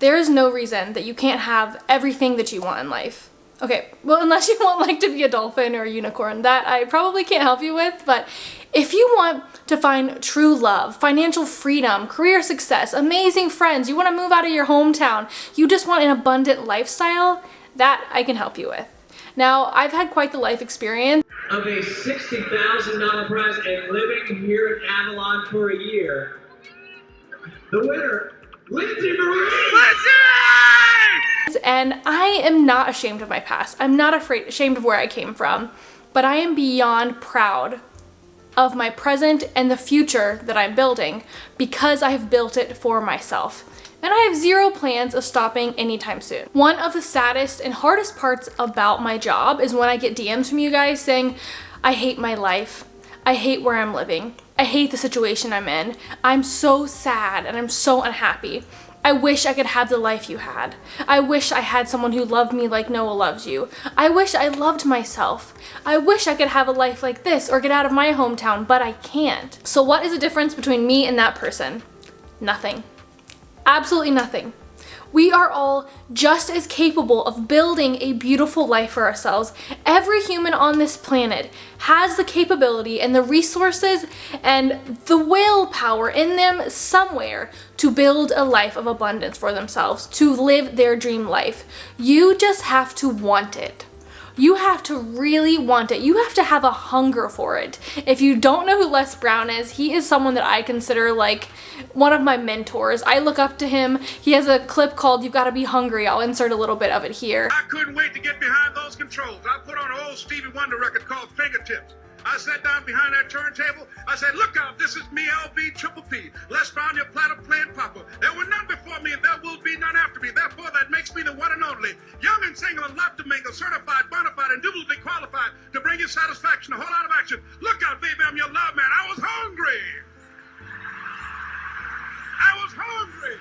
there is no reason that you can't have everything that you want in life. Okay, well, unless you want like to be a dolphin or a unicorn, that I probably can't help you with, but if you want to find true love, financial freedom, career success, amazing friends, you want to move out of your hometown, you just want an abundant lifestyle, that I can help you with. Now, I've had quite the life experience of a $60,000 prize and living here in Avalon for a year. The winner, Lindsay! And I am not ashamed of my past. I'm not ashamed of where I came from, but I am beyond proud of my present and the future that I'm building because I have built it for myself. And I have zero plans of stopping anytime soon. One of the saddest and hardest parts about my job is when I get DMs from you guys saying, I hate my life. I hate where I'm living. I hate the situation I'm in. I'm so sad and I'm so unhappy. I wish I could have the life you had. I wish I had someone who loved me like Noah loves you. I wish I loved myself. I wish I could have a life like this or get out of my hometown, but I can't. So what is the difference between me and that person? Nothing. Absolutely nothing. We are all just as capable of building a beautiful life for ourselves. Every human on this planet has the capability and the resources and the willpower in them somewhere to build a life of abundance for themselves, to live their dream life. You just have to want it. You have to really want it. You have to have a hunger for it. If you don't know who Les Brown is, he is someone that I consider like one of my mentors. I look up to him. He has a clip called You've Gotta Be Hungry. I'll insert a little bit of it here. I couldn't wait to get behind those controls. I put on an old Stevie Wonder record called Fingertips. I sat down behind that turntable. I said, look out, this is me, LB Triple P. Les Brown, your platter playing papa. There were none before me and there will be none after me. Therefore, that makes me the one and only. Young and single and love to mingle, certified, bona fide, indubitably qualified to bring you satisfaction, a whole lot of action. Look out, baby, I'm your love man. I was hungry. I was hungry.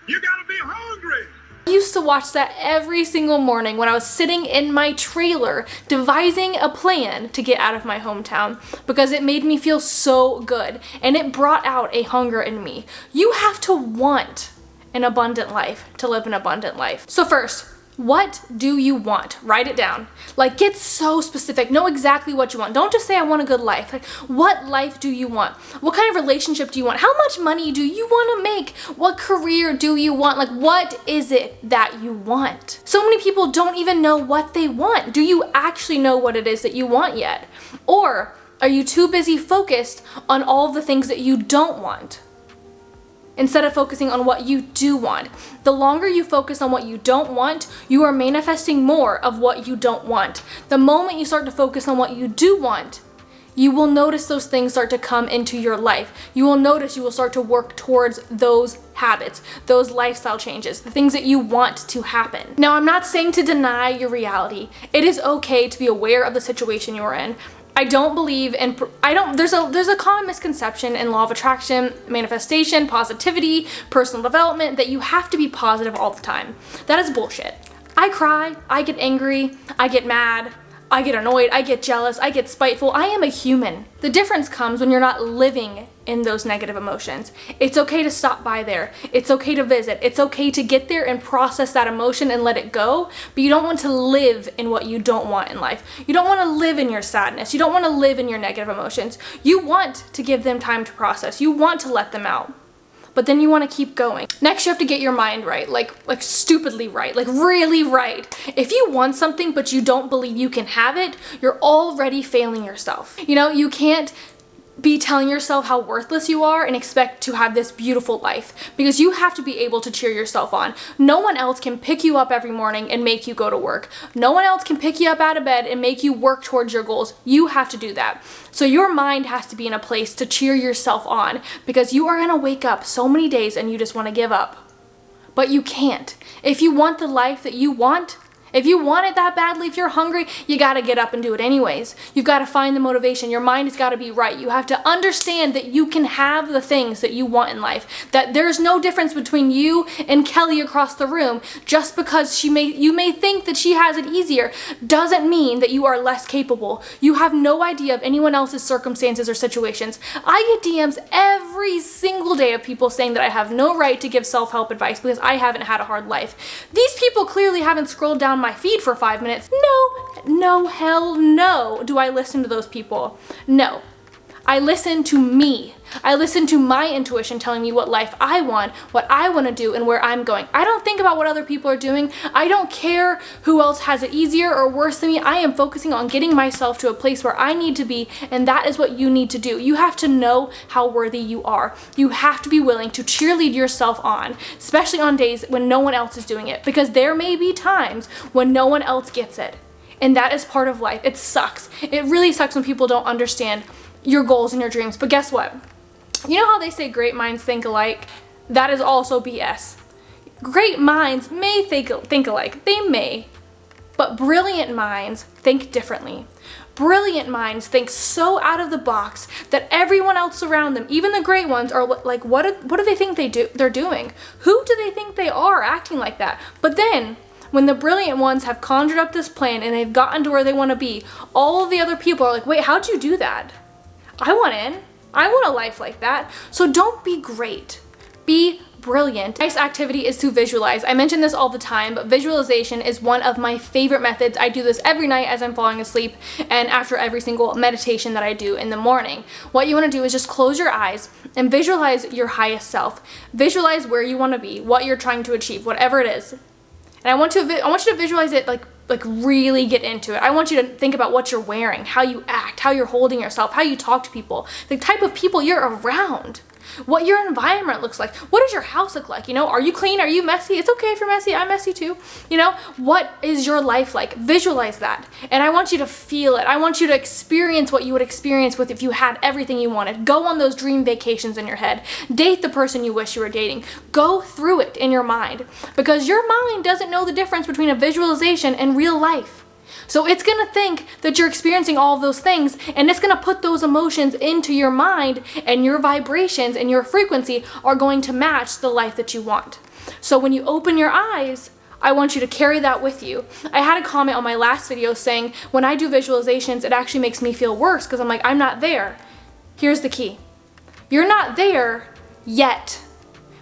You gotta be hungry. I used to watch that every single morning when I was sitting in my trailer devising a plan to get out of my hometown because it made me feel so good and it brought out a hunger in me. You have to want an abundant life to live an abundant life. So first, what do you want? Write it down. Like, get so specific. Know exactly what you want. Don't just say, I want a good life. Like, what life do you want? What kind of relationship do you want? How much money do you want to make? What career do you want? Like, what is it that you want? So many people don't even know what they want. Do you actually know what it is that you want yet? Or are you too busy focused on all the things that you don't want, instead of focusing on what you do want? The longer you focus on what you don't want, you are manifesting more of what you don't want. The moment you start to focus on what you do want, you will notice those things start to come into your life. You will notice you will start to work towards those habits, those lifestyle changes, the things that you want to happen. Now, I'm not saying to deny your reality. It is okay to be aware of the situation you're in. I don't believe in, there's a common misconception in law of attraction, manifestation, positivity, personal development that you have to be positive all the time. That is bullshit. I cry, I get angry, I get mad, I get annoyed, I get jealous, I get spiteful. I am a human. The difference comes when you're not living in those negative emotions. It's okay to stop by there. It's okay to visit. It's okay to get there and process that emotion and let it go, but you don't want to live in what you don't want in life. You don't want to live in your sadness. You don't want to live in your negative emotions. You want to give them time to process. You want to let them out. But then you want to keep going. Next, you have to get your mind right, like stupidly right, like really right. If you want something but you don't believe you can have it, you're already failing yourself. You know, you can't be telling yourself how worthless you are and expect to have this beautiful life, because you have to be able to cheer yourself on. No one else can pick you up every morning and make you go to work. No one else can pick you up out of bed and make you work towards your goals. You have to do that. So your mind has to be in a place to cheer yourself on, because you are going to wake up so many days and you just want to give up. But you can't. If you want the life that you want, If you want it that badly, if you're hungry, you gotta get up and do it anyways. You've gotta find the motivation. Your mind has gotta be right. You have to understand that you can have the things that you want in life. That there's no difference between you and Kelly across the room. Just because you may think that she has it easier doesn't mean that you are less capable. You have no idea of anyone else's circumstances or situations. I get DMs every single day of people saying that I have no right to give self-help advice because I haven't had a hard life. These people clearly haven't scrolled down my feed for 5 minutes. No, hell no. Do I listen to those people? No. I listen to me. I listen to my intuition telling me what life I want, what I want to do, and where I'm going. I don't think about what other people are doing. I don't care who else has it easier or worse than me. I am focusing on getting myself to a place where I need to be, and that is what you need to do. You have to know how worthy you are. You have to be willing to cheerlead yourself on, especially on days when no one else is doing it, because there may be times when no one else gets it. And that is part of life. It sucks. It really sucks when people don't understand your goals and your dreams. But guess what? You know how they say great minds think alike? That is also BS. Great minds may think alike. They may. But brilliant minds think differently. Brilliant minds think so out of the box that everyone else around them, even the great ones, are like, what do they think they're doing? Who do they think they are acting like that? But then, when the brilliant ones have conjured up this plan and they've gotten to where they want to be, all of the other people are like, wait, how'd you do that? I want in. I want a life like that. So don't be great. Be brilliant. Nice activity is to visualize. I mention this all the time, but visualization is one of my favorite methods. I do this every night as I'm falling asleep and after every single meditation that I do in the morning. What you want to do is just close your eyes and visualize your highest self. Visualize where you want to be, what you're trying to achieve, whatever it is. And I want you to visualize it like really get into it. I want you to think about what you're wearing, how you act, how you're holding yourself, how you talk to people, the type of people you're around, what your environment looks like. What does your house look like? You know, are you clean? Are you messy? It's okay if you're messy. I'm messy too. You know, what is your life like? Visualize that. And I want you to feel it. I want you to experience what you would experience with if you had everything you wanted. Go on those dream vacations in your head. Date the person you wish you were dating. Go through it in your mind, because your mind doesn't know the difference between a visualization and real life. So it's going to think that you're experiencing all of those things, and it's going to put those emotions into your mind, and your vibrations and your frequency are going to match the life that you want. So when you open your eyes, I want you to carry that with you. I had a comment on my last video saying, when I do visualizations, it actually makes me feel worse because I'm like, I'm not there. Here's the key. You're not there yet,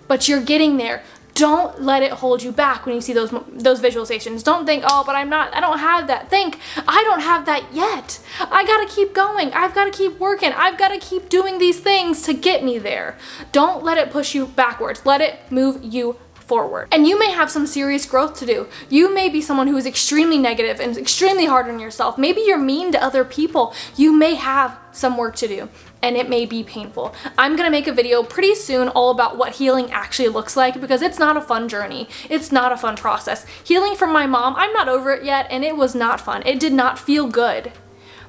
but you're getting there. Don't let it hold you back when you see those visualizations. Don't think, oh, but I don't have that. Think, I don't have that yet. I gotta keep going. I've gotta keep working. I've gotta keep doing these things to get me there. Don't let it push you backwards. Let it move you forward. And you may have some serious growth to do. You may be someone who is extremely negative and extremely hard on yourself. Maybe you're mean to other people. You may have some work to do, and it may be painful. I'm gonna make a video pretty soon all about what healing actually looks like, because it's not a fun journey. It's not a fun process. Healing from my mom, I'm not over it yet, and it was not fun. It did not feel good,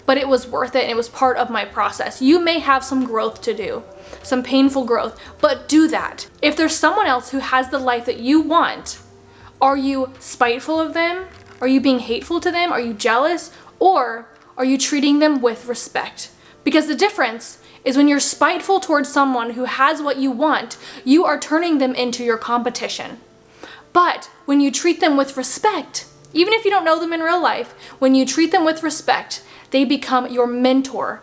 but it was worth it, and it was part of my process. You may have some growth to do, some painful growth, but do that. If there's someone else who has the life that you want, are you spiteful of them? Are you being hateful to them? Are you jealous? Or are you treating them with respect? Because the difference is when you're spiteful towards someone who has what you want, you are turning them into your competition. But when you treat them with respect, even if you don't know them in real life, when you treat them with respect, they become your mentor.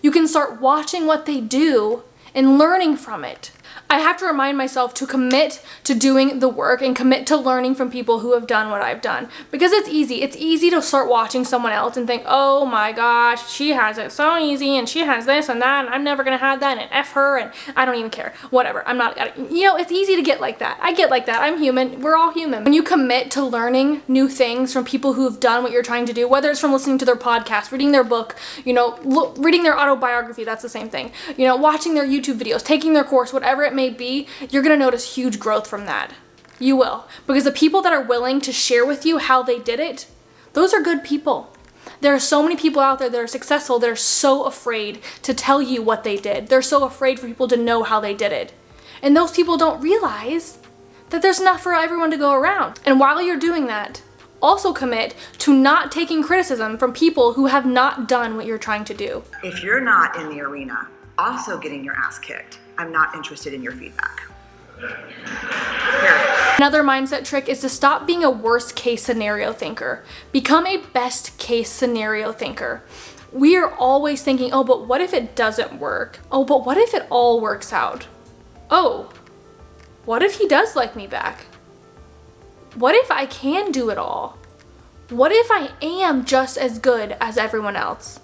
You can start watching what they do and learning from it. I have to remind myself to commit to doing the work and commit to learning from people who have done what I've done. Because it's easy. It's easy to start watching someone else and think, oh my gosh, she has it so easy and she has this and that and I'm never going to have that and F her and I don't even care. Whatever. I'm not, you know, it's easy to get like that. I get like that. I'm human. We're all human. When you commit to learning new things from people who have done what you're trying to do, whether it's from listening to their podcast, reading their book, you know, reading their autobiography, that's the same thing. You know, watching their YouTube videos, taking their course, whatever it may be, you're going to notice huge growth from that. You will. Because the people that are willing to share with you how they did it, those are good people. There are so many people out there that are successful that are so afraid to tell you what they did. They're so afraid for people to know how they did it. And those people don't realize that there's enough for everyone to go around. And while you're doing that, Also commit to not taking criticism from people who have not done what you're trying to do. If you're not in the arena also getting your ass kicked, I'm not interested in your feedback. Period. Another mindset trick is to stop being a worst case scenario thinker. Become a best case scenario thinker. We are always thinking, oh, but what if it doesn't work? Oh, but what if it all works out? Oh, what if he does like me back? What if I can do it all? What if I am just as good as everyone else?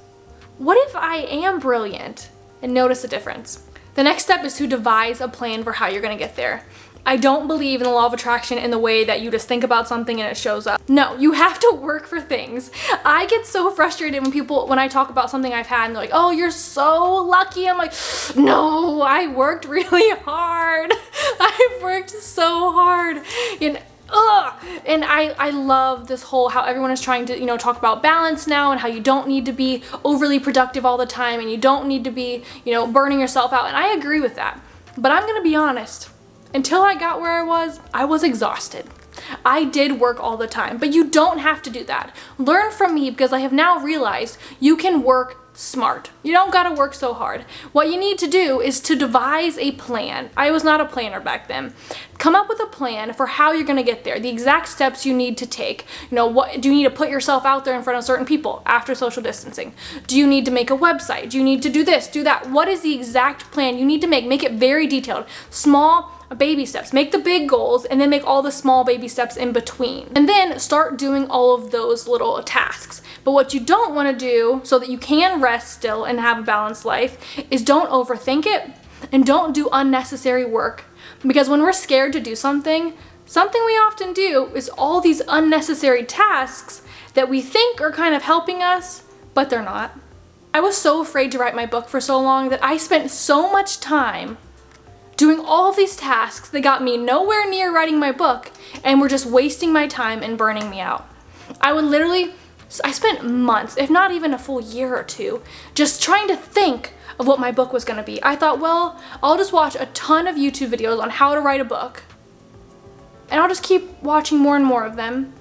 What if I am brilliant? And notice the difference. The next step is to devise a plan for how you're gonna get there. I don't believe in the law of attraction in the way that you just think about something and it shows up. No, you have to work for things. I get so frustrated when I talk about something I've had and they're like, oh, you're so lucky. I'm like, no, I worked really hard. I've worked so hard. And I love this whole how everyone is trying to, talk about balance now and how you don't need to be overly productive all the time and you don't need to be, burning yourself out. And I agree with that. But I'm gonna be honest, until I got where I was exhausted. I did work all the time, but you don't have to do that. Learn from me because I have now realized you can work smart. You don't gotta work so hard. What you need to do is to devise a plan. I was not a planner back then. Come up with a plan for how you're gonna get there, the exact steps you need to take. What do you need to put yourself out there in front of certain people after social distancing? Do you need to make a website? Do you need to do this, do that? What is the exact plan you need to make? Make it very detailed. Small baby steps. Make the big goals and then make all the small baby steps in between. And then start doing all of those little tasks. But what you don't want to do so that you can rest still and have a balanced life is don't overthink it and don't do unnecessary work. Because when we're scared to do something we often do is all these unnecessary tasks that we think are kind of helping us, but they're not. I was so afraid to write my book for so long that I spent so much time doing all these tasks that got me nowhere near writing my book and were just wasting my time and burning me out. I spent months, if not even a full year or two, just trying to think of what my book was gonna be. I thought, well, I'll just watch a ton of YouTube videos on how to write a book and I'll just keep watching more and more of them.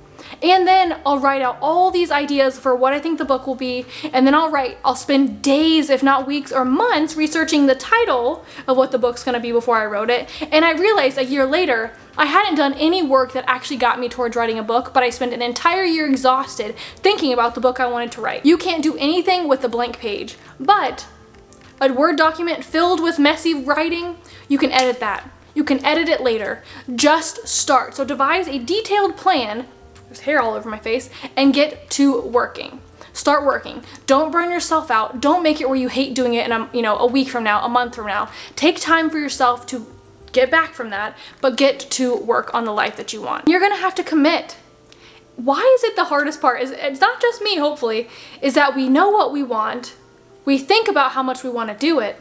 And then I'll write out all these ideas for what I think the book will be, and then I'll spend days, if not weeks or months, researching the title of what the book's gonna be before I wrote it. And I realized a year later, I hadn't done any work that actually got me towards writing a book, but I spent an entire year exhausted thinking about the book I wanted to write. You can't do anything with a blank page, but a Word document filled with messy writing, you can edit that. You can edit it later. Just start. So devise a detailed plan. There's hair all over my face, and get to working. Start working. Don't burn yourself out. Don't make it where you hate doing it in a week from now, a month from now. Take time for yourself to get back from that, but get to work on the life that you want. You're gonna have to commit. Why is it the hardest part? It's not just me, hopefully, is that we know what we want. We think about how much we want to do it,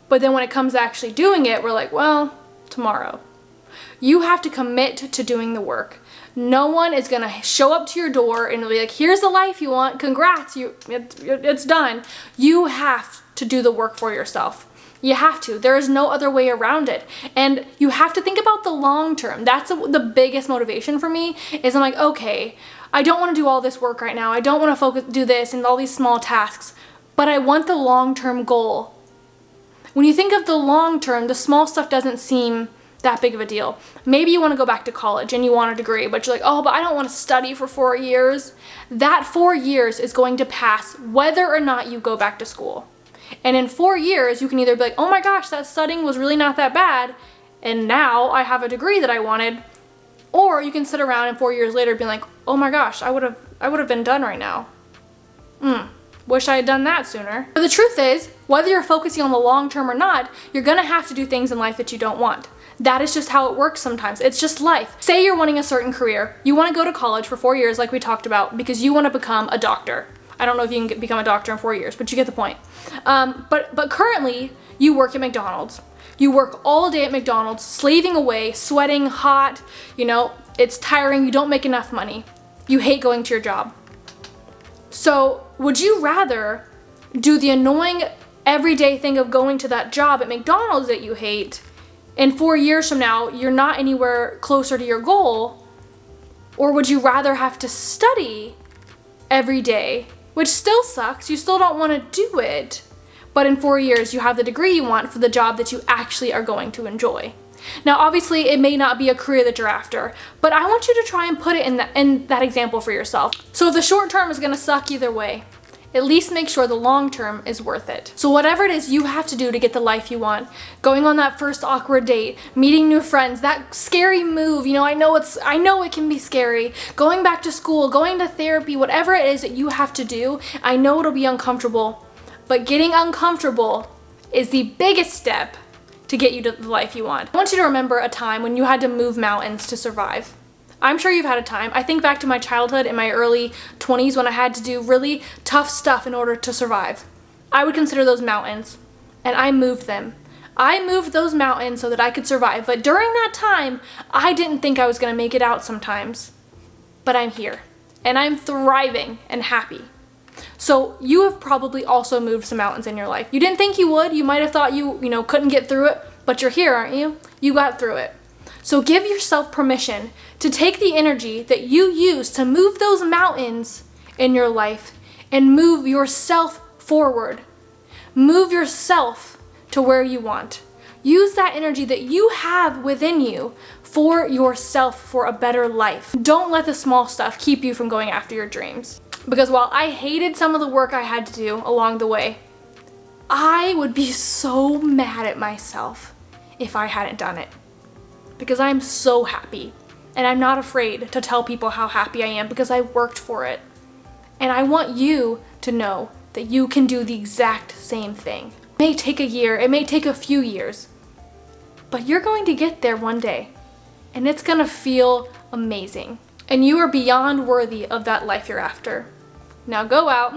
but then when it comes to actually doing it, we're like, well, tomorrow. You have to commit to doing the work. No one is gonna show up to your door and be like, here's the life you want, congrats, it's done. You have to do the work for yourself. You have to. There is no other way around it. And you have to think about the long term. That's the biggest motivation for me, is I'm like, okay, I don't wanna do all this work right now. I don't wanna do this and all these small tasks, but I want the long-term goal. When you think of the long term, the small stuff doesn't seem that big of a deal. Maybe you want to go back to college and you want a degree, but you're like, oh, but I don't want to study for 4 years. That 4 years is going to pass whether or not you go back to school. And in 4 years, you can either be like, oh my gosh, that studying was really not that bad, and now I have a degree that I wanted, or you can sit around and 4 years later being like, oh my gosh, I would have been done right now. Wish I had done that sooner. But the truth is, whether you're focusing on the long term or not, you're gonna have to do things in life that you don't want. That is just how it works sometimes. It's just life. Say you're wanting a certain career. You want to go to college for 4 years like we talked about because you want to become a doctor. I don't know if you can become a doctor in 4 years, but you get the point. But currently, you work at McDonald's. You work all day at McDonald's, slaving away, sweating, hot, it's tiring, you don't make enough money. You hate going to your job. So would you rather do the annoying everyday thing of going to that job at McDonald's that you hate, and 4 years from now, you're not anywhere closer to your goal? Or would you rather have to study every day, which still sucks, you still don't want to do it, but in 4 years you have the degree you want for the job that you actually are going to enjoy? Now obviously it may not be a career that you're after, but I want you to try and put it in that example for yourself. So if the short term is going to suck either way, at least make sure the long term is worth it. So whatever it is you have to do to get the life you want, going on that first awkward date, meeting new friends, that scary move, I know it can be scary, going back to school, going to therapy, whatever it is that you have to do, I know it'll be uncomfortable, but getting uncomfortable is the biggest step to get you to the life you want. I want you to remember a time when you had to move mountains to survive. I'm sure you've had a time. I think back to my childhood in my early 20s when I had to do really tough stuff in order to survive. I would consider those mountains, and I moved them. I moved those mountains so that I could survive, but during that time, I didn't think I was gonna make it out sometimes. But I'm here, and I'm thriving and happy. So you have probably also moved some mountains in your life. You didn't think you would. You might have thought you couldn't get through it, but you're here, aren't you? You got through it. So give yourself permission to take the energy that you use to move those mountains in your life and move yourself forward. Move yourself to where you want. Use that energy that you have within you for yourself, for a better life. Don't let the small stuff keep you from going after your dreams. Because while I hated some of the work I had to do along the way, I would be so mad at myself if I hadn't done it. Because I'm so happy, and I'm not afraid to tell people how happy I am because I worked for it. And I want you to know that you can do the exact same thing. It may take a year, it may take a few years, but you're going to get there one day, and it's gonna feel amazing. And you are beyond worthy of that life you're after. Now go out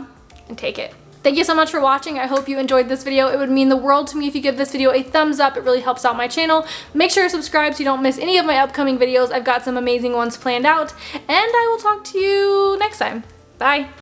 and take it. Thank you so much for watching. I hope you enjoyed this video. It would mean the world to me if you give this video a thumbs up. It really helps out my channel. Make sure you're subscribed so you don't miss any of my upcoming videos. I've got some amazing ones planned out, and I will talk to you next time. Bye.